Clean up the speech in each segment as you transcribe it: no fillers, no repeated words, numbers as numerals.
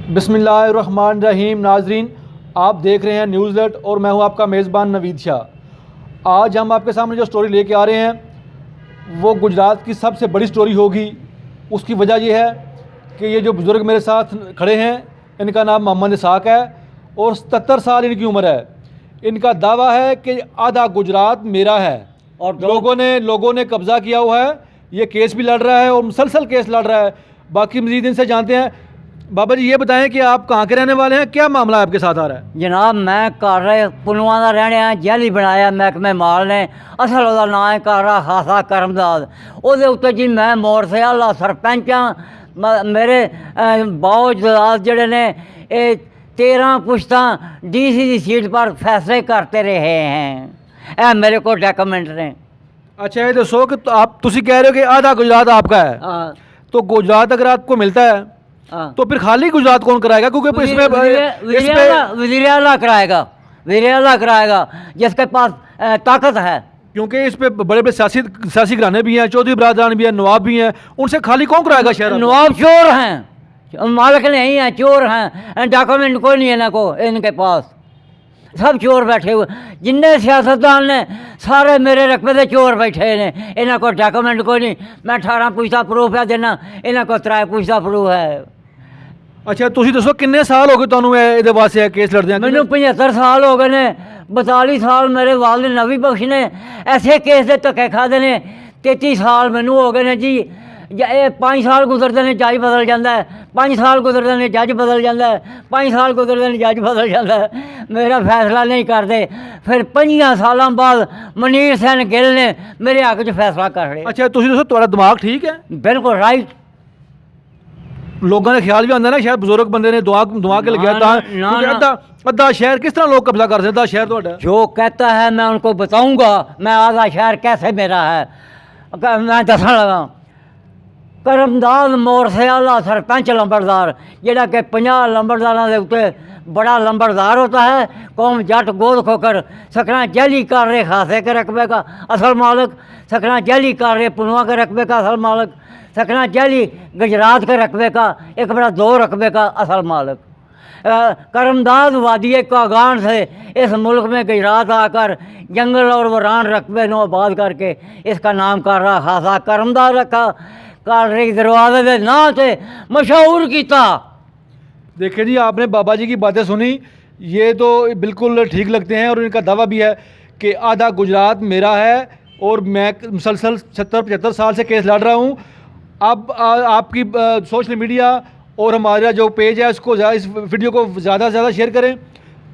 बिस्मिल्लाहिर्रहमानिर्रहीम। नाजरीन, आप देख रहे हैं न्यूज़ अलर्ट और मैं हूं आपका मेज़बान नवीद शाह। आज हम आपके सामने जो स्टोरी लेके आ रहे हैं वो गुजरात की सबसे बड़ी स्टोरी होगी। उसकी वजह यह है कि ये जो बुज़ुर्ग मेरे साथ खड़े हैं इनका नाम मोहम्मद इसाक है और 77 साल इनकी उम्र है। इनका दावा है कि आधा गुजरात मेरा है और लोगों ने कब्ज़ा किया हुआ है। ये केस भी लड़ रहा है और मुसलसल केस लड़ रहा है। बाकी मज़ीद इनसे जानते हैं। बाबा जी ये बताएं कि आप कहाँ के रहने वाले हैं, क्या मामला आपके साथ आ रहा है? जनाब मैं घर पुलवा का रहने हैं, जैली बनाया महकमे माल ने। असल वह नाम है कारा खासा करमदाद। वो उत्ते जी मैं मोड़ से आला सरपंच हाँ। मेरे बावजदाद जड़े ने 13 पुश्ता DC की सीट पर फैसले करते रहे हैं। ए मेरे को डॉक्यूमेंट ने। अच्छा ये दसो कि आप तुसी कह रहे हो कि आधा गुजरात आपका है, तो गुजरात अगर आपको मिलता है तो फिर खाली गुजरात कौन कराएगा? क्योंकि इसमें वज़ीर आला कराएगा, वज़ीर आला कराएगा जिसके पास ताकत है। क्योंकि इस पे बड़े बड़े सियासी घराने भी हैं, चौधरी बरादरान भी हैं, नवाब भी हैं। उनसे खाली कौन कराएगा शहर? नवाब चोर हैं, मालिक नहीं हैं, चोर हैं। डॉक्यूमेंट कोई नहीं है ना को इनके पास, सब चोर बैठे हुए। जिन्ने सियासतदान ने सारे मेरे रकबे से चोर बैठे ने। इन्हों को डॉक्यूमेंट कोई नहीं। मैं 18 पुछता प्रूफ है देना, इन्हों को 3 पुछता प्रूफ है। अच्छा तुसी दसो किन्ने साल हो गए तुहानू इहदे वास्ते केस लड़दे हैं? मैनू 75 साल हो गए ने। 42 साल मेरे वालिद नबी बख्श ने ऐसे केस के धक्के खादे ने। 33 साल मैनू हो गए ने जी। 5 साल गुजरते हैं जज बदल जाता है, 5 साल गुजरते हैं जज बदल जाता है, 5 साल गुजरते हैं जज बदल जाता है। मेरा फैसला नहीं करते। फिर 5 सालों बाद मनीर सैन गिल ने मेरे हक च फैसला कर रहे। अच्छा तुसी दसो तुम्हारा दिमाग ठीक है? बिल्कुल राइट। लोगों ने ख्याल भी आंदा ना शायद बुजुर्ग बंदे ने दुआ के लगे अद्धा शहर किस तरह लोग कब्जा कर सकते? अद्धा शहर तो जो कहता है मैं उनको बताऊंगा। मैं आधा शहर कैसे मेरा है मैं दसन लगा। करमदाद मोड़ से आला सरपंच लंबरदार जोड़ा कि 50 लंबरदारों के उत्ते बड़ा लंबरदार होता है। कौम जट गोद खोकर सकना जैली कर रहे खासे के रकबे का असल मालिक, सकना जैली कर रहे पुनवा के रकबे का असल मालिक, सकना जैली गुजरात के रकबे का 1 बड़ा 2 रकबे का असल मालिक। करमदाद वादी कागान से इस मुल्क में गुजरात आकर जंगल और वरान रकबे को आबाद करके इसका नाम कर रहा खासा करमदाद रखा। कार दरवाजे के ना से मशहूर किया। देखिए जी आपने बाबा जी की बातें सुनी, ये तो बिल्कुल ठीक लगते हैं और इनका दावा भी है कि आधा गुजरात मेरा है और मैं मुसलसल 70-75 साल से केस लड़ रहा हूँ। अब आपकी सोशल मीडिया और हमारा जो पेज है उसको इस वीडियो को ज़्यादा से ज़्यादा शेयर करें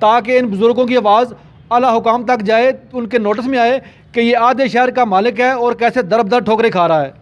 ताकि इन बुज़ुर्गों की आवाज़ आला हुकाम तक जाए, उनके नोटिस में आए कि ये आधे शहर का मालिक है और कैसे दर बदर ठोकरें खा रहा है।